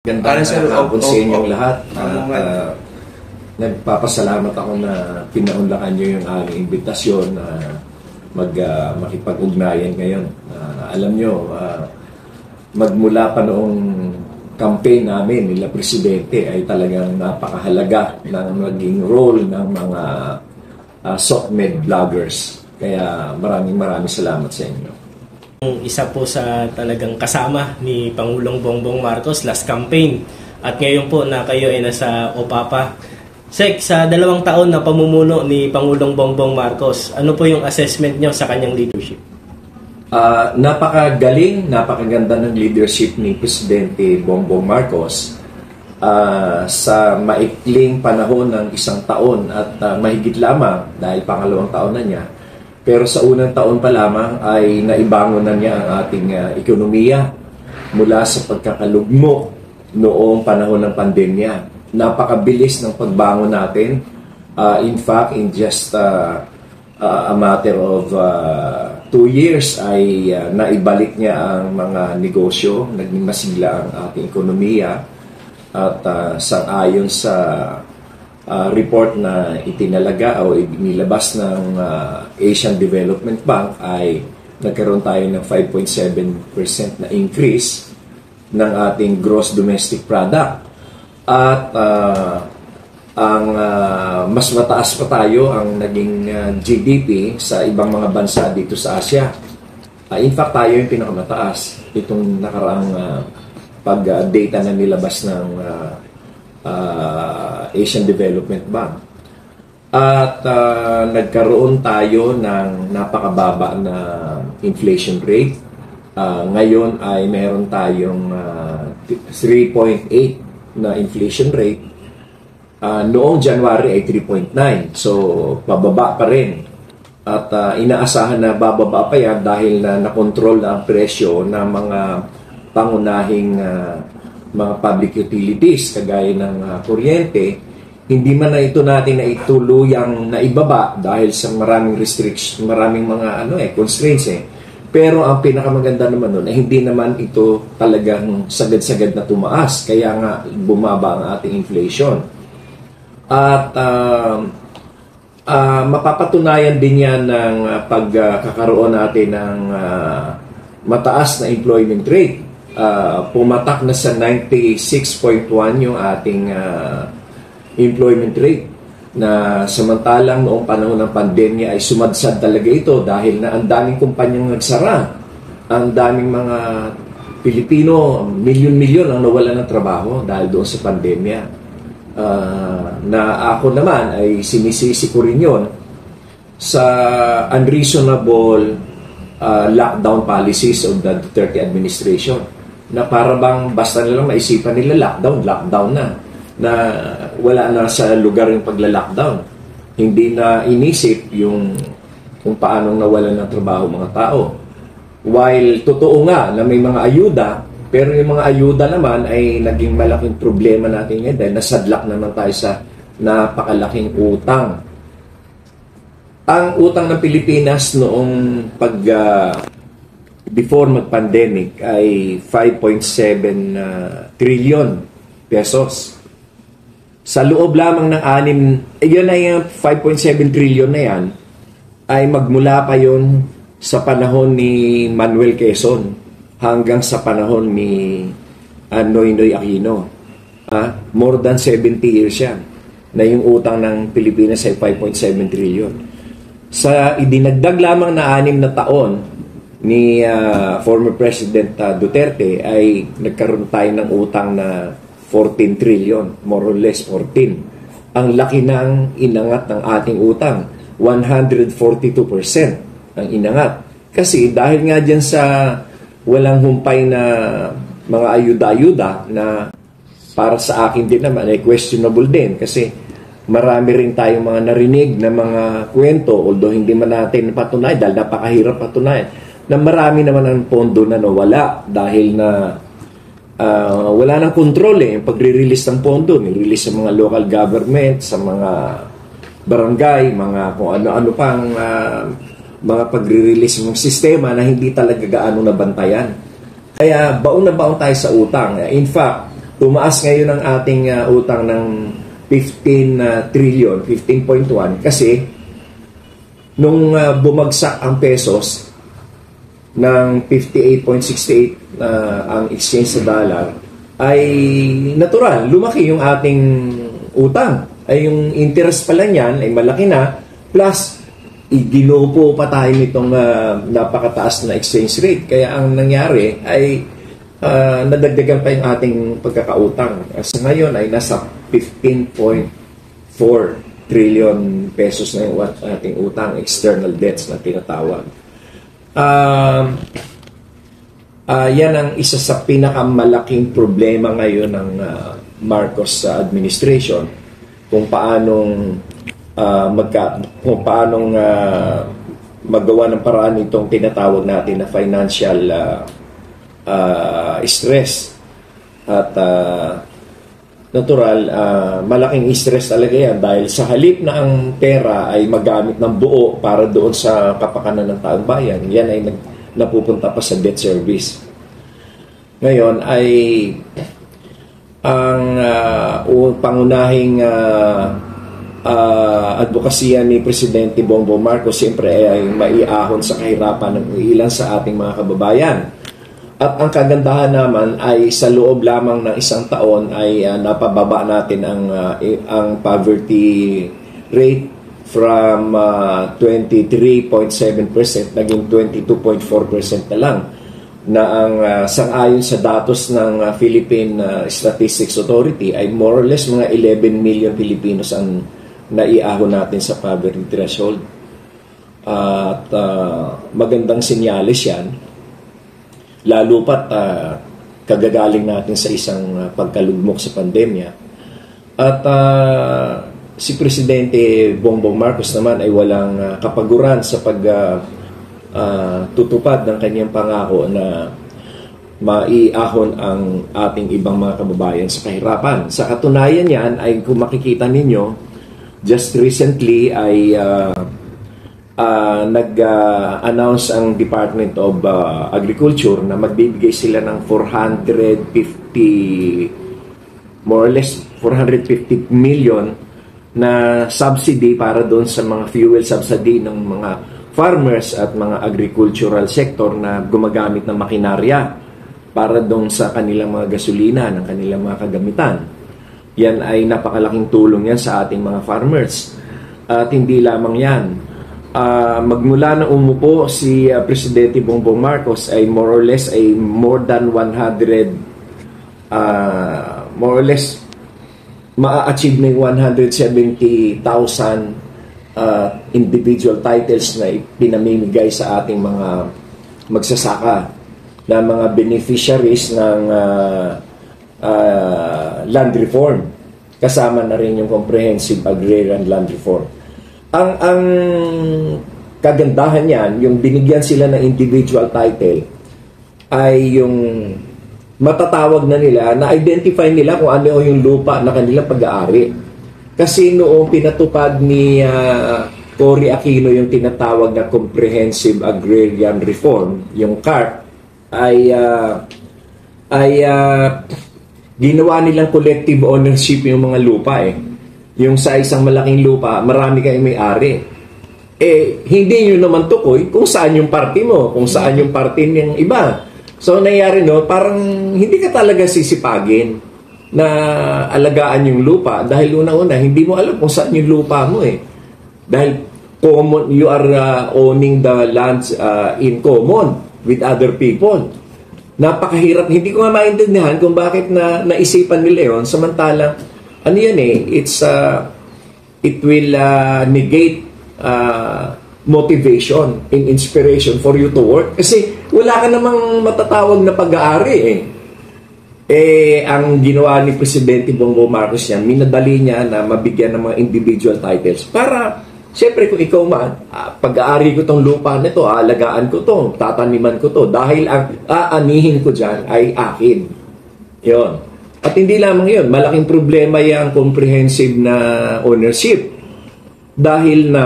Ganda na hapon sa inyong lahat. Nagpapasalamat ako na pinaunlakan nyo yung aming imbitasyon na makipag-ugnayan ngayon. Alam nyo, magmula pa noong campaign namin nila Presidente ay talagang napakahalaga ng maging role ng mga SOCMED vloggers. Kaya maraming salamat sa inyo. Isa po sa talagang kasama ni Pangulong Bongbong Marcos last campaign at ngayon po na kayo ay nasa OPAPA. Sek, sa 2 taon na pamumuno ni Pangulong Bongbong Marcos, ano po yung assessment nyo sa kanyang leadership? Napakagaling, napakaganda ng leadership ni Presidente Bongbong Marcos sa maikling panahon ng 1 taon at mahigit lamang dahil 2nd taon na niya. Pero sa unang taon pa lamang ay naibangon na niya ang ating ekonomiya mula sa pagkakalugmok noong panahon ng pandemya. Napakabilis ng pagbangon natin. In fact, in just a matter of 2 years ay naibalik niya ang mga negosyo, naging masigla ang ating ekonomiya at sang-ayon sa report na itinalaga o inilabas ng Asian Development Bank ay nagkaroon tayo ng 5.7% na increase ng ating gross domestic product. At ang mas mataas pa tayo ang naging GDP sa ibang mga bansa dito sa Asia. In fact, tayo yung pinakamataas itong nakaraang pag-data na nilabas ng Asian Development Bank. At nagkaroon tayo ng napakababa na inflation rate. Ngayon ay meron tayong 3.8 na inflation rate. Noong January ay 3.9. So, pababa pa rin. At inaasahan na bababa pa yan dahil na nakontrol ang presyo ng mga pangunahing mga public utilities kagaya ng kuryente. Hindi man na ito natin na ituluyang naibaba dahil sa maraming restrictions, maraming mga constraints Pero ang pinakamaganda naman nun ay hindi naman ito talagang sagad-sagad na tumaas. Kaya nga bumaba ang ating inflation. At mapapatunayan din yan ng pagkakaroon natin ng mataas na employment rate. Pumatak na sa 96.1 yung ating employment rate na samantalang noong panahon ng pandemya ay sumadsad talaga ito dahil na ang daming kumpanyang nagsara, ang daming mga Pilipino, milyon-milyon ang nawala ng trabaho dahil doon sa pandemya. Na ako naman ay sinisisi ko rin yun sa unreasonable lockdown policies of the Duterte administration na para bang basta nilang maisipan nila lockdown na wala na sa lugar yung pagla-lockdown. Hindi na inisip yung kung paanong nawalan ng trabaho mga tao. While totoo nga na may mga ayuda, pero yung mga ayuda naman ay naging malaking problema natin ngayon dahil nasadlak naman tayo sa napakalaking utang. Ang utang ng Pilipinas noong before mag-pandemic ay 5.7 trillion pesos. Sa loob lamang ng yun ay 5.7 trillion na yan, ay magmula pa yun sa panahon ni Manuel Quezon hanggang sa panahon ni Noynoy Aquino. More than 70 years yan na yung utang ng Pilipinas ay 5.7 trillion. Sa idinagdag lamang na 6 na taon ni former President Duterte ay nagkaroon tayo ng utang na 14 trillion, more or less 14. Ang laki ng inangat ng ating utang, 142% ang inangat. Kasi dahil nga dyan sa walang humpay na mga ayuda-ayuda na para sa akin din naman ay questionable din kasi marami rin tayong mga narinig na mga kwento, although hindi man natin patunayan dahil napakahirap patunayan, na marami naman ang pondo na nawala dahil na wala nang kontrol yung pagre-release ng pondo, ni-release sa mga local government, sa mga barangay, mga kung ano-ano pang mga pagre-release ng sistema na hindi talaga gaano nabantayan. Kaya baon na baon tayo sa utang. In fact, tumaas ngayon ang ating utang ng 15 trillion, 15.1 kasi nung bumagsak ang pesos ng 58.68 ang exchange sa dollar, ay natural, lumaki yung ating utang. Ay yung interest pala niyan ay malaki na, plus ginupo pa tayo nitong napakataas na exchange rate. Kaya ang nangyari ay nadagdagan pa yung ating pagkakautang. Sa ngayon ay nasa 15.4 trillion pesos na yung ating utang, external debts na tinatawag. Yan ang isa sa pinakamalaking problema ngayon ng Marcos administration, kung paanong magawa ng paraan itong tinatawag natin na financial stress. At natural, malaking stress talaga yan dahil sa halip na ang pera ay magamit ng buo para doon sa kapakanan ng taong bayan, yan ay napupunta pa sa debt service. Ngayon ay ang pangunahing advokasya ni Presidente Bongbong Marcos siyempre ay maiahon sa kahirapan ng ilan sa ating mga kababayan. At ang kagandahan naman ay sa loob lamang ng isang taon ay napababa natin ang poverty rate from 23.7% naging 22.4% na lang, na ang sang-ayon sa datos ng Philippine Statistics Authority ay more or less mga 11 million Filipinos ang naiahon natin sa poverty threshold. At magandang senyales yan, lalo pat kagagaling natin sa isang pagkalugmok sa pandemya. At si Presidente Bongbong Marcos naman ay walang kapaguran sa tutupad ng kanyang pangako na maiahon ang ating ibang mga kababayan sa kahirapan. Sa katunayan yan ay kung makikita ninyo, just recently ay nag-announce ang Department of Agriculture na magbibigay sila ng 450 million na subsidy para doon sa mga fuel subsidy ng mga farmers at mga agricultural sector na gumagamit ng makinarya para doon sa kanilang mga gasolina, ng kanilang mga kagamitan. Yan ay napakalaking tulong yan sa ating mga farmers. At hindi lamang yan. Magmula na umupo si Presidente Bongbong Marcos ay more or less ay more than 100 more or less ma-achieve na yung 170,000 individual titles na pinamimigay sa ating mga magsasaka na mga beneficiaries ng land reform. Kasama na rin yung Comprehensive Agrarian Land Reform. Ang kagandahan niyan, yung binigyan sila ng individual title, ay yung matatawag na nila, na-identify nila kung ano yung lupa na kanilang pag-aari. Kasi noong pinatupad ni Cory Aquino yung tinatawag na Comprehensive Agrarian Reform, yung CARP, ay ginawa nilang collective ownership yung mga lupa Yung sa isang malaking lupa, marami kayong may-ari. Hindi nyo naman tukoy kung saan yung party mo, kung saan yung party ng iba. So, nangyari parang hindi ka talaga sisipagin na alagaan yung lupa dahil una-una, hindi mo alam kung saan yung lupa mo Dahil common, you are owning the lands in common with other people. Napakahirap. Hindi ko nga maintindihan kung bakit naisipan nila yun. Samantalang, ano yan it will negate motivation and inspiration for you to work. Kasi wala ka namang matatawag na pag-aari ang ginawa ni Presidente Bongbong Marcos yan, minadali niya na mabigyan ng mga individual titles. Para, siyempre kung ikaw pag-aari ko tong lupa nito, alagaan ko to, tataniman ko to, dahil ang aanihin ko dyan ay akin. Yun. At hindi lamang yun, malaking problema yung comprehensive na ownership. Dahil na,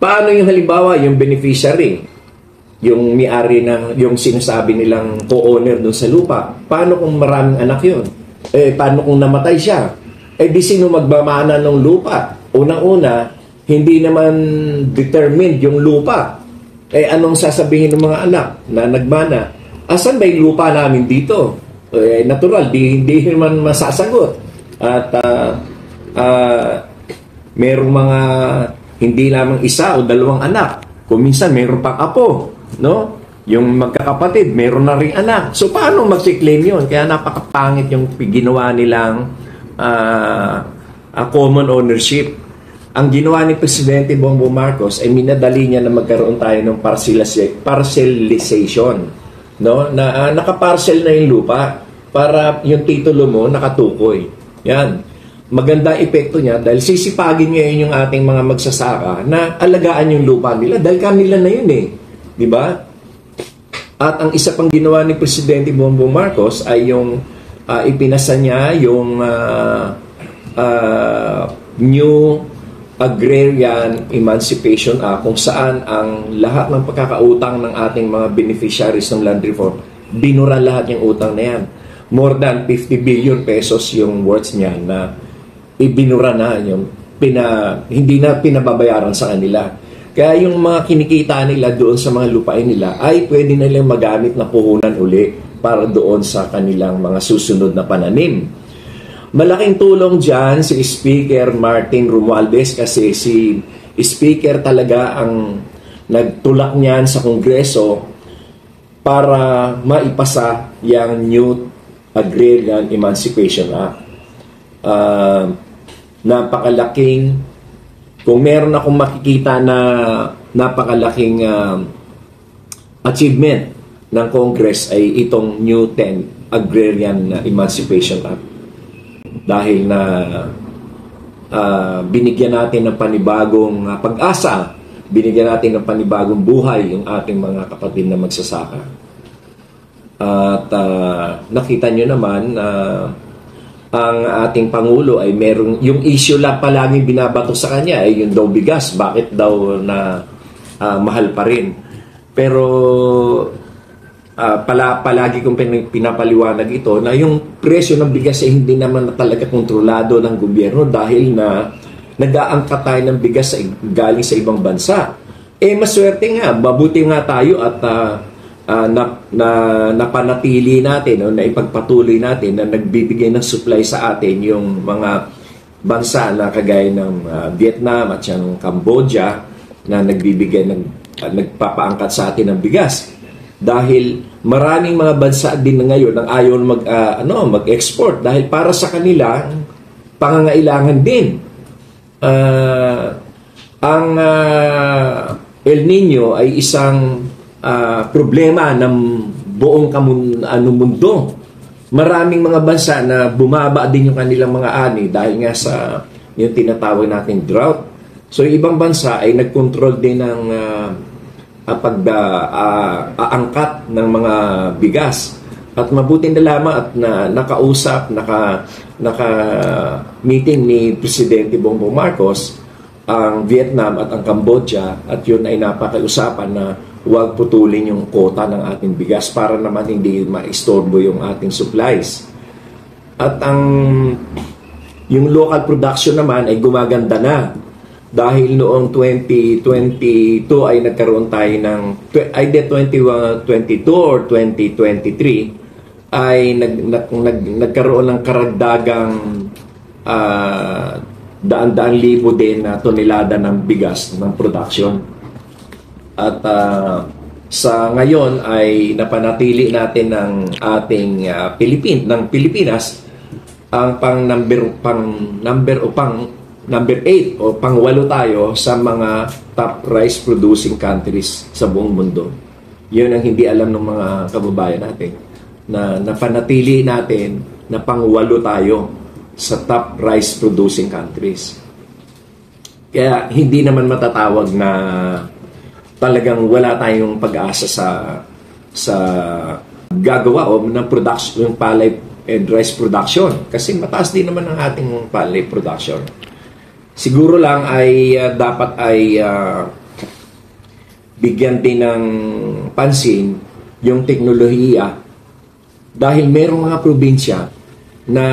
paano yung halimbawa, yung beneficiary? yung may-ari ng yung sinasabi nilang co-owner doon sa lupa. Paano kung maraming anak yun? Paano kung namatay siya? Di sino magmamana ng lupa? Unang-una, hindi naman determined yung lupa. Anong sasabihin ng mga anak na nagmana? Asan ba yung lupa namin dito? Natural, hindi naman masasagot. At merong mga hindi lamang isa o dalawang anak. Kung minsan meron pang apo, no? Yung magkakapatid, meron na rin anak. So, paano mag-claim yun? Kaya napakapangit yung ginawa nilang common ownership. Ang ginawa ni Presidente Bongbong Marcos ay minadali niya na magkaroon tayo ng parcelization. No? Na nakaparcel na yung lupa para yung titulo mo nakatukoy. Yan. Maganda epekto niya dahil sisipagin ngayon yung ating mga magsasaka na alagaan yung lupa nila dahil kanila na yun eh. Di ba? At ang isa pang ginawa ni Presidente Bongbong Marcos ay yung ipinasa niya yung New Agrarian Emancipation Act kung saan ang lahat ng pagkakautang ng ating mga beneficiaries ng land reform, binura lahat yung utang na yan. More than 50 billion pesos yung worth niya na ibinura na yung hindi na pinababayaran sa kanila. Kaya yung mga kinikita nila doon sa mga lupain nila ay pwede na nilang magamit na puhunan uli para doon sa kanilang mga susunod na pananim. Malaking tulong dyan si Speaker Martin Romualdez kasi si Speaker talaga ang nagtulak niyan sa Kongreso para maipasa yung New Agrarian Emancipation Act. Napakalaking, kung meron akong makikita na napakalaking achievement ng Congress ay itong New 10 Agrarian Emancipation Act. Dahil na binigyan natin ng panibagong pag-asa, binigyan natin ng panibagong buhay yung ating mga kapatid na magsasaka. At nakita nyo naman ang ating Pangulo ay merong yung issue lang palaging binabato sa kanya ay yung daw bigas, bakit daw na mahal pa rin. Pero palagi kong pinapaliwanag ito na yung presyo ng bigas ay hindi naman talaga kontrolado ng gobyerno dahil na nag-aangkat tayo ng bigas galing sa ibang bansa. Maswerte nga, mabuti nga tayo at napanatili natin o na ipagpatuloy natin na nagbibigay ng supply sa atin yung mga bansa na kagaya ng Vietnam at yung Cambodia na nagbibigay nagpapaangkat sa atin ng bigas dahil maraming mga bansa din ngayon ang ayaw mag-export dahil para sa kanila pangangailangan din. Ang El Nino ay isang problema ng buong mundo. Maraming mga bansa na bumaba din yung kanilang mga ani dahil nga sa yung tinatawag nating drought. So yung ibang bansa ay nagkontrol din ng pag-aangkat ng mga bigas. At mabuti na lamang at nakausap, naka-meeting ni Presidente Bongbong Marcos ang Vietnam at ang Cambodia at yun ay napakiusapan na huwag putulin yung quota ng ating bigas para naman hindi ma-istorbo yung ating supplies. At yung local production naman ay gumaganda na dahil noong 2022 ay nagkaroon tayo ng either 2022 or 2023 ay nagkaroon ng karagdagang daan-daan libo din na tonelada ng bigas ng production. At sa ngayon ay napanatili natin ng ating Pilipinas ang number 8 o pang-8 tayo sa mga top rice producing countries sa buong mundo. Yun ang hindi alam ng mga kababayan natin na napanatili natin na pang-8 tayo sa top rice producing countries. Kaya hindi naman matatawag na talagang wala tayong pag-asa sa gagawa o ng production, yung palay and rice production kasi mataas din naman ang ating palay production. Siguro lang ay dapat ay bigyan din ng pansin yung teknolohiya dahil merong mga probinsya na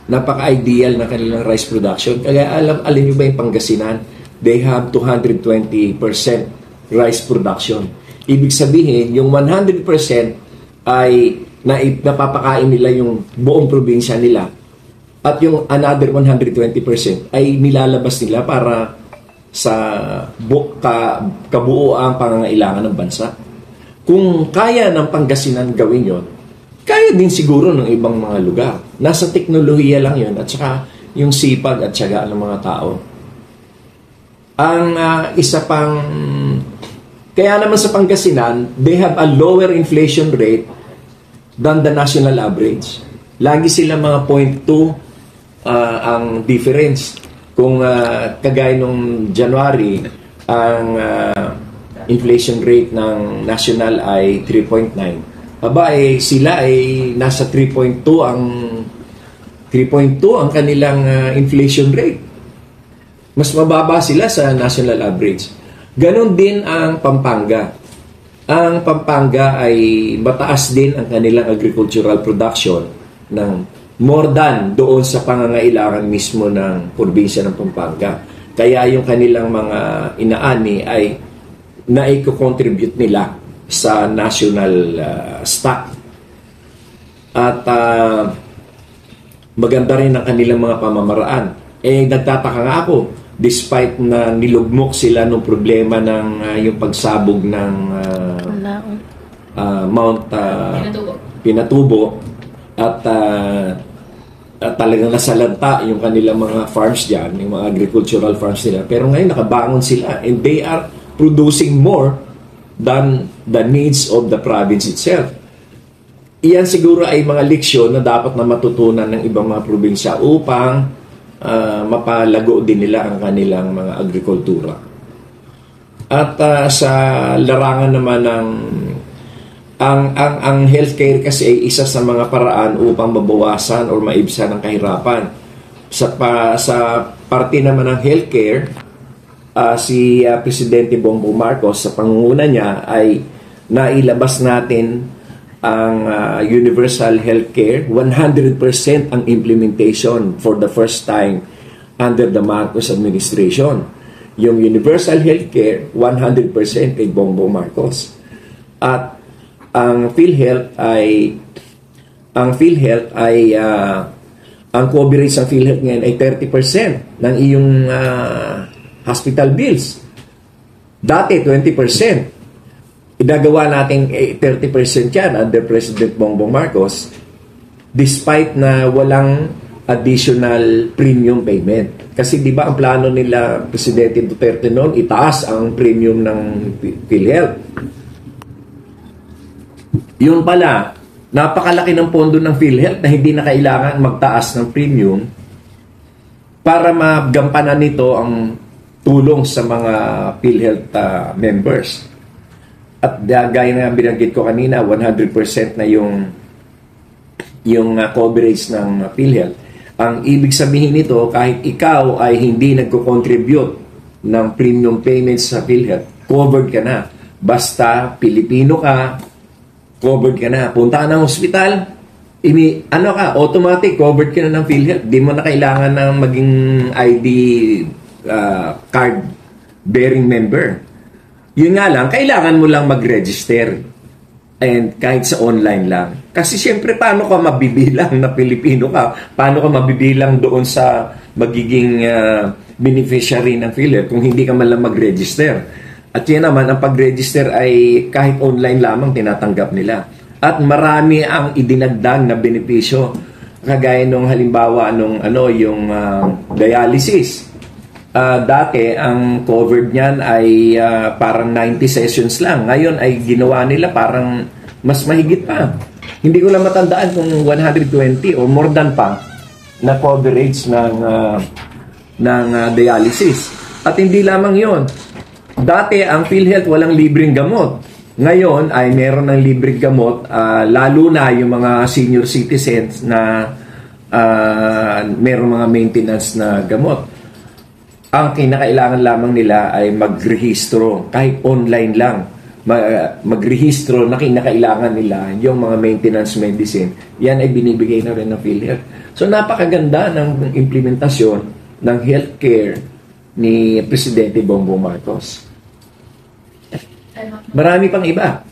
napaka-ideal na kanilang rice production. Kaya alam nyo ba yung Pangasinan? They have 220% rice production. Ibig sabihin, yung 100% ay napapakain nila yung buong probinsya nila. At yung another 120% ay nilalabas nila para sa kabuuang pangangailangan ng bansa. Kung kaya ng Pangasinan gawin yon, kaya din siguro ng ibang mga lugar. Nasa teknolohiya lang yon at saka yung sipag at syaga ng mga tao. Ang isa pang, kaya naman sa Pangasinan, they have a lower inflation rate than the national average. Lagi sila mga 0.2 ang difference. Kung kagaya nung January, ang inflation rate ng national ay 3.9. Sila ay nasa 3.2 ang kanilang inflation rate. Mas mababa sila sa national average. Ganon din ang Pampanga. Ang Pampanga ay mataas din ang kanilang agricultural production ng more than doon sa pangangailangan mismo ng probinsya ng Pampanga. Kaya yung kanilang mga inaani ay naiko-contribute nila sa national stock. At maganda rin ang kanilang mga pamamaraan. Nagtataka nga ako, despite na nilugmok sila ng problema ng yung pagsabog ng Mount Pinatubo at talagang nasalanta yung kanilang mga farms dyan, yung mga agricultural farms nila. Pero ngayon nakabangon sila and they are producing more than the needs of the province itself. Iyan siguro ay mga leksyon na dapat na matutunan ng ibang mga probinsya upang mapalago din nila ang kanilang mga agrikultura. At sa larangan naman ng ang healthcare kasi ay isa sa mga paraan upang mabawasan o maibsan ang kahirapan. Sa parte naman ng healthcare, si Presidente Bongbong Marcos sa pangunguna niya ay nailabas natin ang universal healthcare, 100% ang implementation for the first time under the Marcos administration. Yung universal healthcare, 100% kay Bongbong Marcos. At ang PhilHealth ay ang coverage ng PhilHealth ngayon ay 30% ng iyong hospital bills. Dati, 20%. Idagawa natin 30% yan under President Bongbong Marcos despite na walang additional premium payment. Kasi di ba ang plano nila Presidente Duterte noon, itaas ang premium ng PhilHealth. Yun pala, napakalaki ng pondo ng PhilHealth na hindi na kailangan magtaas ng premium para magampanan nito ang tulong sa mga PhilHealth members. At gaya na binanggit ko kanina, 100% na yung coverage ng PhilHealth. Ang ibig sabihin nito, kahit ikaw ay hindi nagko-contribute ng premium payments sa PhilHealth, covered ka na. Basta Pilipino ka, covered ka na. Punta ka ng hospital, automatic covered ka na ng PhilHealth. Di mo na kailangan ng maging ID card bearing member. Yun nga lang, kailangan mo lang mag-register and kahit sa online lang. Kasi siyempre, paano ka mabibilang na Pilipino ka? Paano ka mabibilang doon sa magiging beneficiary ng PhilHealth kung hindi ka man lang mag-register? At yan naman, ang pag-register ay kahit online lamang tinatanggap nila. At marami ang idinagdag na benepisyo. Kagaya nung halimbawa yung dialysis. Dati, ang covered niyan ay parang 90 sessions lang. Ngayon ay ginawa nila parang mas mahigit pa. Hindi ko lang matandaan kung 120 or more than pa na coverage ng dialysis. At hindi lamang yon. Dati, ang PhilHealth walang libreng gamot. Ngayon ay meron ng libreng gamot, lalo na yung mga senior citizens na meron mga maintenance na gamot. Ang kinakailangan lamang nila ay magrehistro, kahit online lang. Magrehistro na kinakailangan nila yung mga maintenance medicine. Yan ay binibigay na rin ng PhilHealth. So napakaganda ng implementasyon ng healthcare ni Presidente Bongbong Marcos. Marami pang iba.